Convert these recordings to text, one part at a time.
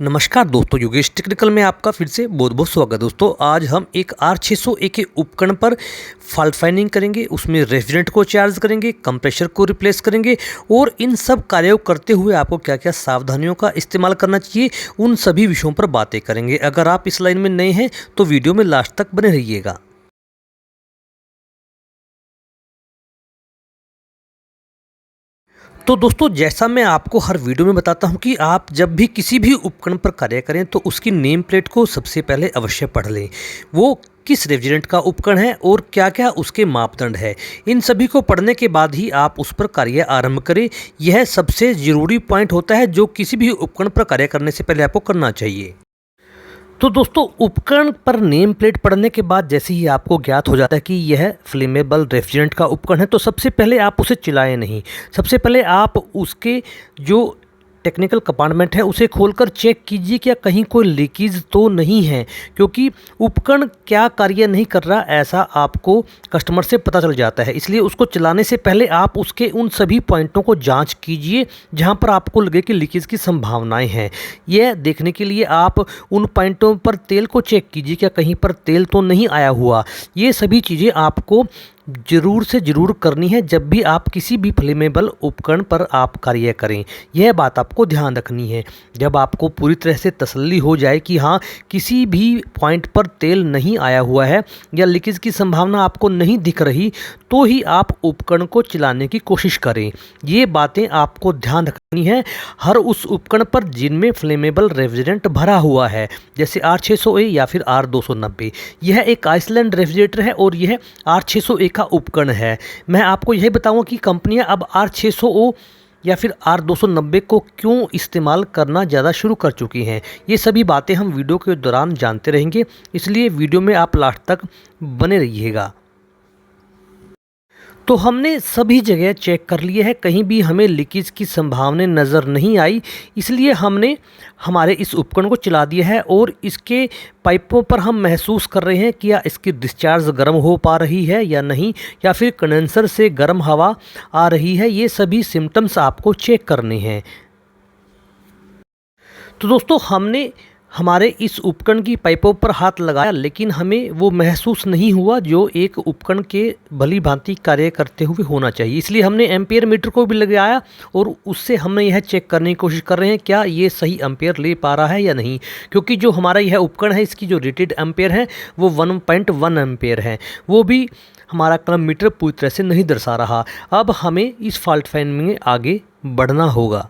नमस्कार दोस्तों, योगेश टेक्निकल में आपका फिर से बहुत बहुत स्वागत है। दोस्तों आज हम एक R600A के उपकरण पर फॉल्ट फाइंडिंग करेंगे, उसमें रेफ्रिजरेंट को चार्ज करेंगे, कंप्रेसर को रिप्लेस करेंगे और इन सब कार्यों करते हुए आपको क्या क्या सावधानियों का इस्तेमाल करना चाहिए, उन सभी विषयों पर बातें करेंगे। अगर आप इस लाइन में नए हैं तो वीडियो में लास्ट तक बने रहिएगा। तो दोस्तों जैसा मैं आपको हर वीडियो में बताता हूं कि आप जब भी किसी भी उपकरण पर कार्य करें तो उसकी नेम प्लेट को सबसे पहले अवश्य पढ़ लें। वो किस रेफ्रिजरेंट का उपकरण है और क्या क्या उसके मापदंड है, इन सभी को पढ़ने के बाद ही आप उस पर कार्य आरंभ करें। यह सबसे ज़रूरी पॉइंट होता है जो किसी भी उपकरण पर कार्य करने से पहले आपको करना चाहिए। तो दोस्तों उपकरण पर नेम प्लेट पढ़ने के बाद जैसे ही आपको ज्ञात हो जाता है कि यह फ्लेमेबल रेफ्रिजरेंट का उपकरण है, तो सबसे पहले आप उसे चलाएं नहीं। सबसे पहले आप उसके जो टेक्निकल कंपार्टमेंट है उसे खोलकर चेक कीजिए क्या कहीं कोई लीकेज तो नहीं है, क्योंकि उपकरण क्या कार्य नहीं कर रहा ऐसा आपको कस्टमर से पता चल जाता है। इसलिए उसको चलाने से पहले आप उसके उन सभी पॉइंटों को जांच कीजिए जहां पर आपको लगे कि लीकेज की संभावनाएं हैं। यह देखने के लिए आप उन पॉइंटों पर तेल को चेक कीजिए क्या कहीं पर तेल तो नहीं आया हुआ। ये सभी चीज़ें आपको ज़रूर से ज़रूर करनी है जब भी आप किसी भी फ्लेमेबल उपकरण पर आप कार्य करें। यह बात आपको ध्यान रखनी है। जब आपको पूरी तरह से तसल्ली हो जाए कि हाँ किसी भी पॉइंट पर तेल नहीं आया हुआ है या लीकेज की संभावना आपको नहीं दिख रही, तो ही आप उपकरण को चलाने की कोशिश करें। ये बातें आपको ध्यान रखनी है हर उस उपकरण पर जिनमें फ्लेमेबल रेफ्रिजरेंट भरा हुआ है, जैसे R600A या फिर R290। यह एक आइसलैंड रेफ्रिजरेटर है और यह R600A का उपकरण है। मैं आपको यही बताऊंगा कि कंपनियां अब R600O या फिर R290 को क्यों इस्तेमाल करना ज़्यादा शुरू कर चुकी हैं। ये सभी बातें हम वीडियो के दौरान जानते रहेंगे, इसलिए वीडियो में आप लास्ट तक बने रहिएगा। तो हमने सभी जगह चेक कर लिए है, कहीं भी हमें लीकेज की संभावना नज़र नहीं आई, इसलिए हमने हमारे इस उपकरण को चला दिया है और इसके पाइपों पर हम महसूस कर रहे हैं कि या इसकी डिस्चार्ज गर्म हो पा रही है या नहीं, या फिर कंडेंसर से गर्म हवा आ रही है। ये सभी सिम्टम्स आपको चेक करने हैं। तो दोस्तों हमने हमारे इस उपकरण की पाइपों पर हाथ लगाया, लेकिन हमें वो महसूस नहीं हुआ जो एक उपकरण के भली भांति कार्य करते हुए होना चाहिए। इसलिए हमने एम्पेयर मीटर को भी लगाया और उससे हमने यह चेक करने की कोशिश कर रहे हैं क्या ये सही एम्पेयर ले पा रहा है या नहीं, क्योंकि जो हमारा यह उपकरण है इसकी जो रेटेड एम्पेयर है वो 1.1 एम्पेयर है, वो भी हमारा कलम मीटर पूरी तरह से नहीं दर्शा रहा। अब हमें इस फॉल्ट फाइंडिंग में आगे बढ़ना होगा।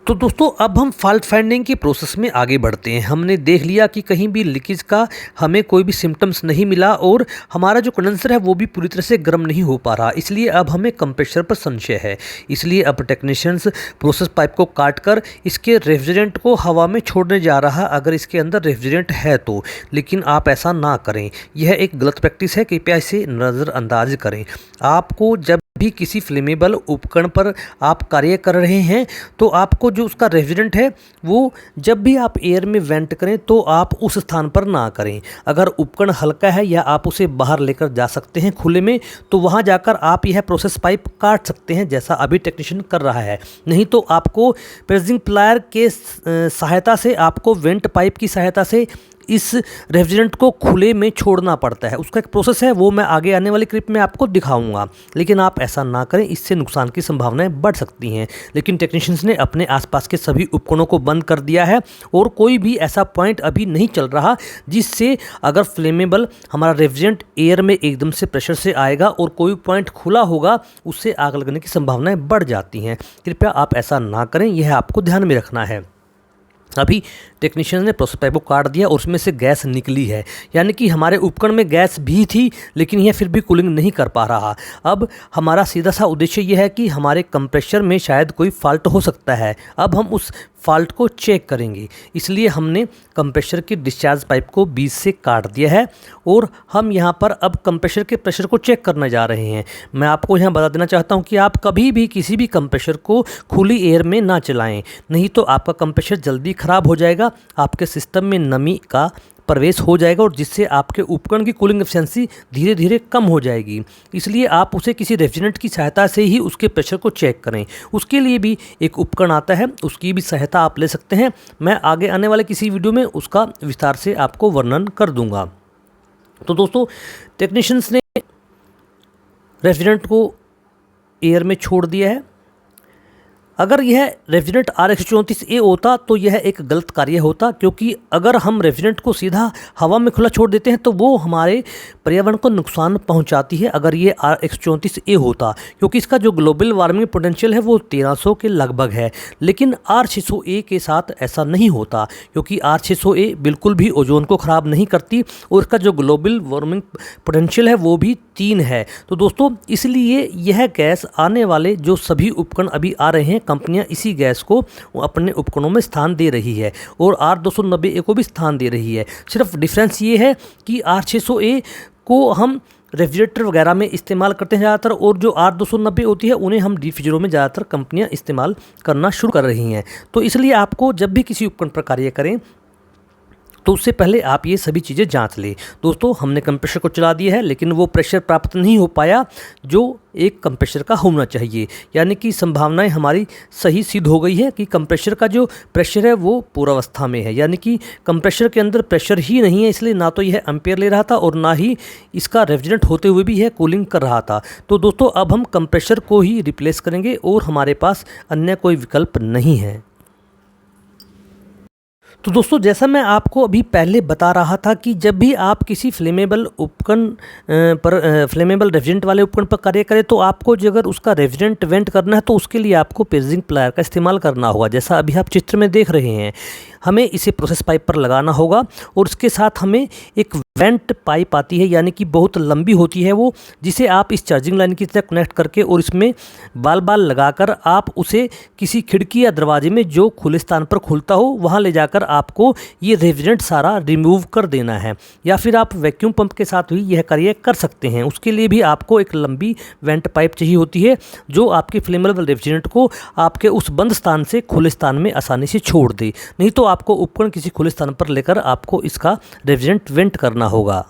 तो दोस्तों अब हम फॉल्ट फाइंडिंग की प्रोसेस में आगे बढ़ते हैं। हमने देख लिया कि कहीं भी लीकेज का हमें कोई भी सिम्टम्स नहीं मिला और हमारा जो कंडेंसर है वो भी पूरी तरह से गर्म नहीं हो पा रहा, इसलिए अब हमें कंप्रेसर पर संशय है। इसलिए अब टेक्नीशियंस प्रोसेस पाइप को काट कर इसके रेफ्रिजरेंट को हवा में छोड़ने जा रहा है, अगर इसके अंदर रेफ्रिजरेंट है तो। लेकिन आप ऐसा ना करें, यह एक गलत प्रैक्टिस है, कृपया इसे नज़रअंदाज करें। आपको जब भी किसी फ्लेमेबल उपकरण पर आप कार्य कर रहे हैं तो आपको जो उसका रेफ्रिजरेंट है वो जब भी आप एयर में वेंट करें तो आप उस स्थान पर ना करें। अगर उपकरण हल्का है या आप उसे बाहर लेकर जा सकते हैं खुले में, तो वहां जाकर आप यह प्रोसेस पाइप काट सकते हैं जैसा अभी टेक्नीशियन कर रहा है। नहीं तो आपको प्रेसिंग प्लायर के सहायता से, आपको वेंट पाइप की सहायता से इस रेफ्रिजरेंट को खुले में छोड़ना पड़ता है। उसका एक प्रोसेस है, वो मैं आगे आने वाली क्लिप में आपको दिखाऊंगा, लेकिन आप ऐसा ना करें, इससे नुकसान की संभावनाएं बढ़ सकती हैं। लेकिन टेक्नीशियंस ने अपने आसपास के सभी उपकरणों को बंद कर दिया है और कोई भी ऐसा पॉइंट अभी नहीं चल रहा जिससे अगर फ्लेमेबल हमारा रेफ्रिजरेंट एयर में एकदम से प्रेशर से आएगा और कोई पॉइंट खुला होगा, उससे आग लगने की संभावनाएं बढ़ जाती हैं। कृपया आप ऐसा ना करें, यह आपको ध्यान में रखना है। अभी टेक्नीशियन ने प्रोसेस पाइप को काट दिया और उसमें से गैस निकली है, यानी कि हमारे उपकरण में गैस भी थी लेकिन यह फिर भी कूलिंग नहीं कर पा रहा। अब हमारा सीधा सा उद्देश्य यह है कि हमारे कंप्रेसर में शायद कोई फॉल्ट हो सकता है। अब हम उस फॉल्ट को चेक करेंगे, इसलिए हमने कंप्रेसर की डिस्चार्ज पाइप को बीच से काट दिया है और हम यहाँ पर अब कंप्रेसर के प्रेशर को चेक करने जा रहे हैं। मैं आपको यहाँ बता देना चाहता हूँ कि आप कभी भी किसी भी कंप्रेसर को खुली एयर में ना चलाएं, नहीं तो आपका कंप्रेसर जल्दी ख़राब हो जाएगा, आपके सिस्टम में नमी का प्रवेश हो जाएगा और जिससे आपके उपकरण की कूलिंग एफिशिएंसी धीरे धीरे कम हो जाएगी। इसलिए आप उसे किसी रेफ्रिजरेंट की सहायता से ही उसके प्रेशर को चेक करें। उसके लिए भी एक उपकरण आता है, उसकी भी सहायता आप ले सकते हैं। मैं आगे आने वाले किसी वीडियो में उसका विस्तार से आपको वर्णन कर दूंगा। तो दोस्तों, टेक्नीशियंस ने रेफ्रिजरेंट को एयर में छोड़ दिया है। अगर यह रेफ्रिजरेंट R134a होता तो यह एक गलत कार्य होता, क्योंकि अगर हम रेफ्रिजरेंट को सीधा हवा में खुला छोड़ देते हैं तो वो हमारे पर्यावरण को नुकसान पहुंचाती है अगर ये R134a होता, क्योंकि इसका जो ग्लोबल वार्मिंग पोटेंशियल है वो 1300 के लगभग है। लेकिन R600A के साथ ऐसा नहीं होता, क्योंकि R600A बिल्कुल भी ओजोन को ख़राब नहीं करती और इसका जो ग्लोबल वार्मिंग पोटेंशियल है वो भी 3 है। तो दोस्तों, इसलिए यह गैस आने वाले जो सभी उपकरण अभी आ रहे हैं, कंपनियां इसी गैस को अपने उपकरणों में स्थान दे रही है और R290A को भी स्थान दे रही है। सिर्फ डिफरेंस ये है कि R600A को हम रेफ्रिजरेटर वगैरह में इस्तेमाल करते हैं ज़्यादातर, और जो R290 होती है उन्हें हम डिफ्यूजरों में ज़्यादातर कंपनियां इस्तेमाल करना शुरू कर रही हैं। तो इसलिए आपको जब भी किसी उपकरण पर कार्य करें तो उससे पहले आप ये सभी चीज़ें जांच लें। दोस्तों, हमने कंप्रेसर को चला दिया है लेकिन वो प्रेशर प्राप्त नहीं हो पाया जो एक कंप्रेसर का होना चाहिए, यानी कि संभावनाएं हमारी सही सिद्ध हो गई है कि कंप्रेसर का जो प्रेशर है वो पूर्वावस्था में है, यानी कि कंप्रेसर के अंदर प्रेशर ही नहीं है। इसलिए ना तो यह एम्पेयर ले रहा था और ना ही इसका रेफ्रिजरेंट होते हुए भी यह कूलिंग कर रहा था। तो दोस्तों, अब हम कंप्रेसर को ही रिप्लेस करेंगे और हमारे पास अन्य कोई विकल्प नहीं है। तो दोस्तों, जैसा मैं आपको अभी पहले बता रहा था कि जब भी आप किसी फ्लेमेबल उपकरण पर फ्लेमेबल रेफ्रिजरेंट वाले उपकरण पर कार्य करें तो आपको जो अगर उसका रेफ्रिजरेंट वेंट करना है तो उसके लिए आपको पेजिंग प्लायर का इस्तेमाल करना होगा। जैसा अभी आप चित्र में देख रहे हैं, हमें इसे प्रोसेस पाइप पर लगाना होगा और उसके साथ हमें एक वेंट पाइप आती है, यानी कि बहुत लंबी होती है वो, जिसे आप इस चार्जिंग लाइन की तरह कनेक्ट करके और इसमें बाल लगाकर आप उसे किसी खिड़की या दरवाजे में जो खुले स्थान पर खुलता हो वहाँ ले जाकर आपको ये रेफ्रिजरेंट सारा रिमूव कर देना है। या फिर आप वैक्यूम पंप के साथ भी यह कार्य कर सकते हैं। उसके लिए भी आपको एक लंबी वेंट पाइप चाहिए होती है जो आपके फ्लेमेबल रेफ्रिजरेंट को आपके उस बंद स्थान से खुले स्थान में आसानी से छोड़ दे। नहीं तो आपको उपकरण किसी खुले स्थान पर लेकर आपको इसका रेफ्रिजरेंट वेंट करना होगा।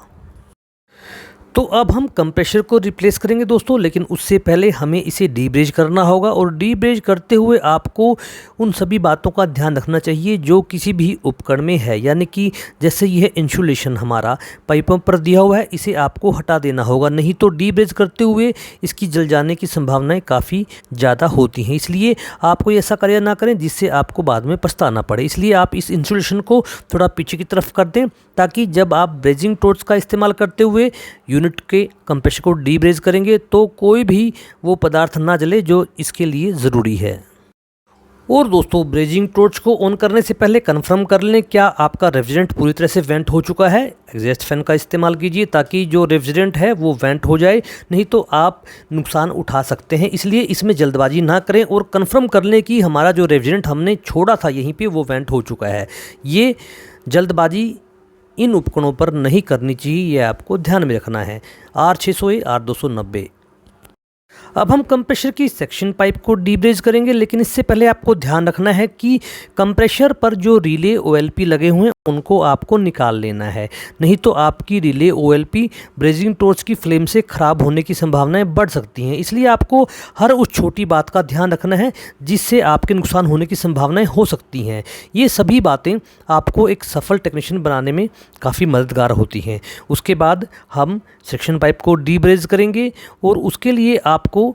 तो अब हम कंप्रेसर को रिप्लेस करेंगे दोस्तों, लेकिन उससे पहले हमें इसे डीब्रेज करना होगा और डीब्रेज करते हुए आपको उन सभी बातों का ध्यान रखना चाहिए जो किसी भी उपकरण में है, यानी कि जैसे यह इंसुलेशन हमारा पाइपों पर दिया हुआ है, इसे आपको हटा देना होगा, नहीं तो डीब्रेज करते हुए इसकी जल जाने की संभावनाएं काफ़ी ज़्यादा होती हैं। इसलिए आपको ऐसा कार्य ना करें जिससे आपको बाद में पछताना पड़े। इसलिए आप इस इंसुलेशन को थोड़ा पीछे की तरफ कर दें ताकि जब आप ब्रेजिंग टॉर्च का इस्तेमाल करते हुए यूनिट के कंप्रेसर को डीब्रेज करेंगे तो कोई भी वो पदार्थ ना जले जो इसके लिए ज़रूरी है। और दोस्तों, ब्रेजिंग टॉर्च को ऑन करने से पहले कंफर्म कर लें क्या आपका रेफ्रिजरेंट पूरी तरह से वेंट हो चुका है। एग्जॉस्ट फैन का इस्तेमाल कीजिए ताकि जो रेफ्रिजरेंट है वो वेंट हो जाए, नहीं तो आप नुकसान उठा सकते हैं। इसलिए इसमें जल्दबाजी ना करें और कंफर्म कर लें कि हमारा जो रेफ्रिजरेंट हमने छोड़ा था यहीं पे वो वेंट हो चुका है। ये जल्दबाजी इन उपकरणों पर नहीं करनी चाहिए, ये आपको ध्यान में रखना है। R600A R290। अब हम कंप्रेसर की सेक्शन पाइप को डीब्रेज करेंगे, लेकिन इससे पहले आपको ध्यान रखना है कि कंप्रेसर पर जो रिले OLP लगे हुए हैं उनको आपको निकाल लेना है, नहीं तो आपकी रिले OLP ब्रेजिंग टॉर्च की फ्लेम से ख़राब होने की संभावनाएं बढ़ सकती हैं। इसलिए आपको हर उस छोटी बात का ध्यान रखना है जिससे आपके नुकसान होने की संभावनाएं हो सकती हैं। ये सभी बातें आपको एक सफल टेक्नीशियन बनाने में काफ़ी मददगार होती हैं। उसके बाद हम सेक्शन पाइप को डीब्रेज करेंगे और उसके लिए आपको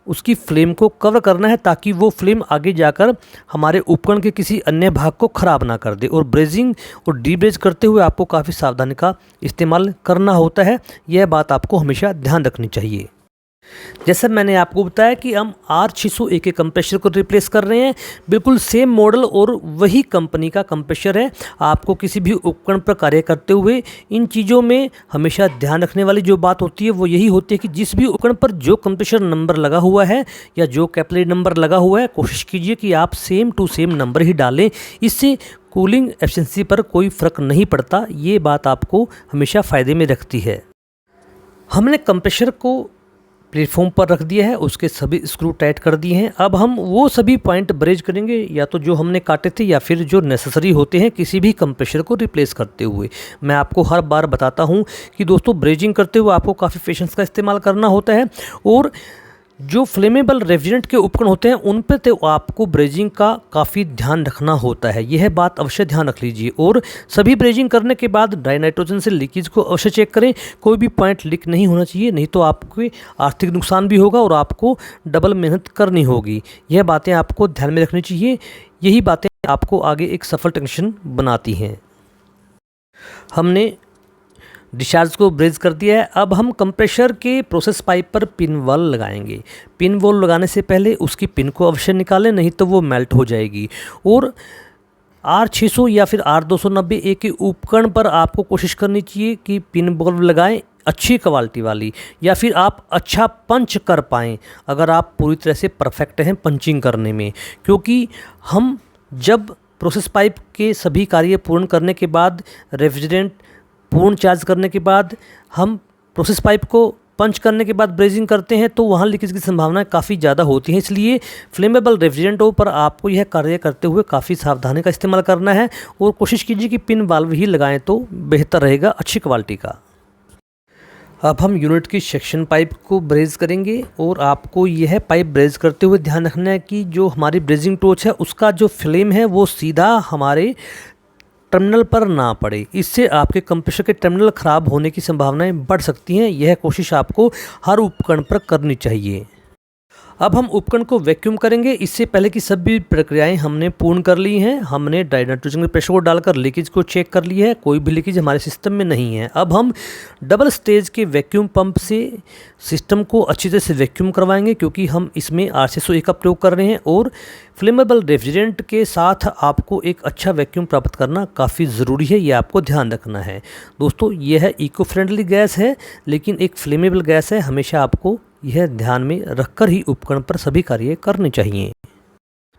उसकी फ्लेम को कवर करना है ताकि वो फ्लेम आगे जाकर हमारे उपकरण के किसी अन्य भाग को ख़राब ना कर दे। और ब्रेजिंग और डीब्रेज करते हुए आपको काफ़ी सावधानी का इस्तेमाल करना होता है, यह बात आपको हमेशा ध्यान रखनी चाहिए। जैसा मैंने आपको बताया कि हम R600A के कंप्रेसर को रिप्लेस कर रहे हैं, बिल्कुल सेम मॉडल और वही कंपनी का कंप्रेसर है। आपको किसी भी उपकरण पर कार्य करते हुए इन चीज़ों में हमेशा ध्यान रखने वाली जो बात होती है वो यही होती है कि जिस भी उपकरण पर जो कंप्रेसर नंबर लगा हुआ है या जो कैपिलरी नंबर लगा हुआ है, कोशिश कीजिए कि आप सेम टू सेम नंबर ही डालें। इससे कूलिंग एफिशिएंसी पर कोई फ़र्क नहीं पड़ता। ये बात आपको हमेशा फ़ायदे में रखती है। हमने कंप्रेसर को प्लेटफॉर्म पर रख दिया है, उसके सभी स्क्रू टाइट कर दिए हैं। अब हम वो सभी पॉइंट ब्रेज करेंगे, या तो जो हमने काटे थे या फिर जो नेसेसरी होते हैं किसी भी कंप्रेसर को रिप्लेस करते हुए। मैं आपको हर बार बताता हूं कि दोस्तों ब्रेजिंग करते हुए आपको काफ़ी पेशेंस का इस्तेमाल करना होता है, और जो फ्लेमेबल रेफ्रिजरेंट के उपकरण होते हैं उन पर तो आपको ब्रेजिंग का काफ़ी ध्यान रखना होता है, यह बात अवश्य ध्यान रख लीजिए। और सभी ब्रेजिंग करने के बाद ड्राई नाइट्रोजन से लीकेज को अवश्य चेक करें, कोई भी पॉइंट लीक नहीं होना चाहिए, नहीं तो आपके आर्थिक नुकसान भी होगा और आपको डबल मेहनत करनी होगी। यह बातें आपको ध्यान में रखनी चाहिए, यही बातें आपको आगे एक सफल टेक्नीशियन बनाती हैं। हमने डिस्चार्ज को ब्रेज कर दिया है। अब हम कंप्रेसर के प्रोसेस पाइप पर पिन वॉल लगाएंगे। पिन वॉल लगाने से पहले उसकी पिन को अवश्य निकालें, नहीं तो वो मेल्ट हो जाएगी। और R600 या फिर R290 के उपकरण पर आपको कोशिश करनी चाहिए कि पिन वॉल लगाएं अच्छी क्वालिटी वाली, या फिर आप अच्छा पंच कर पाएँ अगर आप पूरी तरह से परफेक्ट हैं पंचिंग करने में। क्योंकि हम जब प्रोसेस पाइप के सभी कार्य पूर्ण करने के बाद, रेफ्रिजरेंट पूर्ण चार्ज करने के बाद हम प्रोसेस पाइप को पंच करने के बाद ब्रेजिंग करते हैं, तो वहाँ लीकेज की संभावनाएं काफ़ी ज़्यादा होती हैं। इसलिए फ्लेमेबल रेफ्रिजरेंटों पर आपको यह कार्य करते हुए काफ़ी सावधानी का इस्तेमाल करना है, और कोशिश कीजिए कि पिन वाल्व ही लगाएं तो बेहतर रहेगा, अच्छी क्वालिटी का। अब हम यूनिट की सेक्शन पाइप को ब्रेज करेंगे, और आपको यह पाइप ब्रेज करते हुए ध्यान रखना है कि जो हमारी ब्रेजिंग टोच है उसका जो फ्लेम है वो सीधा हमारे टर्मिनल पर ना पड़े। इससे आपके कंप्रेसर के टर्मिनल ख़राब होने की संभावनाएं बढ़ सकती हैं। यह कोशिश आपको हर उपकरण पर करनी चाहिए। अब हम उपकरण को वैक्यूम करेंगे। इससे पहले की सभी प्रक्रियाएं हमने पूर्ण कर ली हैं। हमने ड्राई नाइट्रोजन के प्रेशर को डालकर लीकेज को चेक कर लिया है, कोई भी लीकेज हमारे सिस्टम में नहीं है। अब हम डबल स्टेज के वैक्यूम पंप से सिस्टम को अच्छी तरह से वैक्यूम करवाएंगे, क्योंकि हम इसमें R601 का प्रयोग कर रहे हैं, और फ्लेमेबल रेफ्रिजरेंट के साथ आपको एक अच्छा वैक्यूम प्राप्त करना काफ़ी ज़रूरी है, यह आपको ध्यान रखना है। दोस्तों, यह इको फ्रेंडली गैस है, लेकिन एक फ्लेमेबल गैस है। हमेशा आपको यह ध्यान में रखकर ही उपकरण पर सभी कार्य करने चाहिए।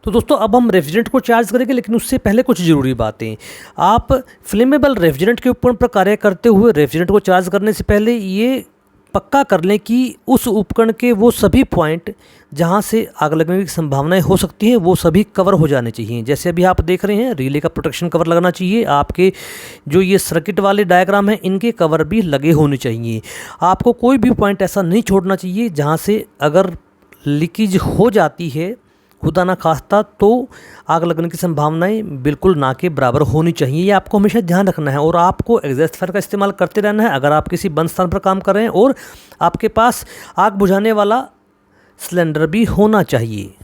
तो दोस्तों, अब हम रेफ्रिजरेंट को चार्ज करेंगे, लेकिन उससे पहले कुछ ज़रूरी बातें। आप फ्लेमेबल रेफ्रिजरेंट के उपकरण पर कार्य करते हुए रेफ्रिजरेंट को चार्ज करने से पहले ये पक्का कर लें कि उस उपकरण के वो सभी पॉइंट जहां से आग लगने की संभावनाएं हो सकती हैं वो सभी कवर हो जाने चाहिए। जैसे अभी आप देख रहे हैं, रिले का प्रोटेक्शन कवर लगना चाहिए। आपके जो ये सर्किट वाले डायग्राम हैं इनके कवर भी लगे होने चाहिए। आपको कोई भी पॉइंट ऐसा नहीं छोड़ना चाहिए जहां से अगर लीकेज हो जाती है, खुदा ना खास्ता, तो आग लगने की संभावनाएं बिल्कुल ना के बराबर होनी चाहिए। ये आपको हमेशा ध्यान रखना है। और आपको एग्जॉस्ट फैन का इस्तेमाल करते रहना है अगर आप किसी बंद स्थान पर काम कर रहे हैं, और आपके पास आग बुझाने वाला सिलेंडर भी होना चाहिए।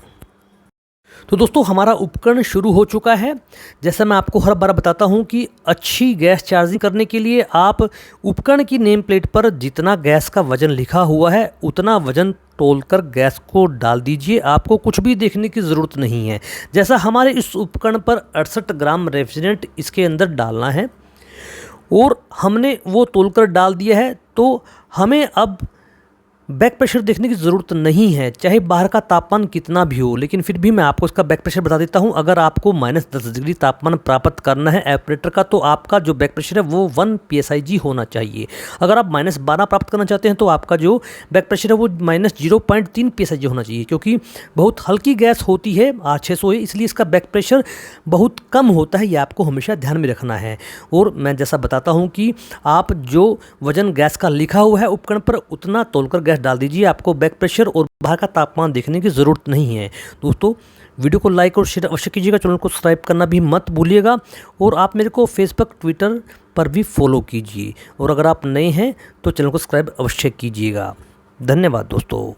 तो दोस्तों, हमारा उपकरण शुरू हो चुका है। जैसा मैं आपको हर बार बताता हूं कि अच्छी गैस चार्जिंग करने के लिए आप उपकरण की नेम प्लेट पर जितना गैस का वजन लिखा हुआ है उतना वजन तोलकर गैस को डाल दीजिए। आपको कुछ भी देखने की ज़रूरत नहीं है। जैसा हमारे इस उपकरण पर 68 ग्राम रेफ्रिजरेंट इसके अंदर डालना है, और हमने वो तोलकर डाल दिया है, तो हमें अब बैक प्रेशर देखने की ज़रूरत नहीं है, चाहे बाहर का तापमान कितना भी हो। लेकिन फिर भी मैं आपको इसका बैक प्रेशर बता देता हूं। अगर आपको -10 डिग्री तापमान प्राप्त करना है एपरेटर का, तो आपका जो बैक प्रेशर है वो 1 PSIG होना चाहिए। अगर आप -12 प्राप्त करना चाहते हैं तो आपका जो बैक प्रेशर है वो -0.3 PSIG होना चाहिए, क्योंकि बहुत हल्की गैस होती है R600, इसलिए इसका बैक प्रेशर बहुत कम होता है। ये आपको हमेशा ध्यान में रखना है। और मैं जैसा बताता हूँ कि आप जो वजन गैस का लिखा हुआ है उपकरण पर उतना तोलकर गैस डाल दीजिए। आपको बैक प्रेशर और बाहर का तापमान देखने की ज़रूरत नहीं है। दोस्तों, वीडियो को लाइक और शेयर अवश्य कीजिएगा, चैनल को सब्सक्राइब करना भी मत भूलिएगा, और आप मेरे को फेसबुक, ट्विटर पर भी फॉलो कीजिए। और अगर आप नए हैं तो चैनल को सब्सक्राइब अवश्य कीजिएगा। धन्यवाद दोस्तों।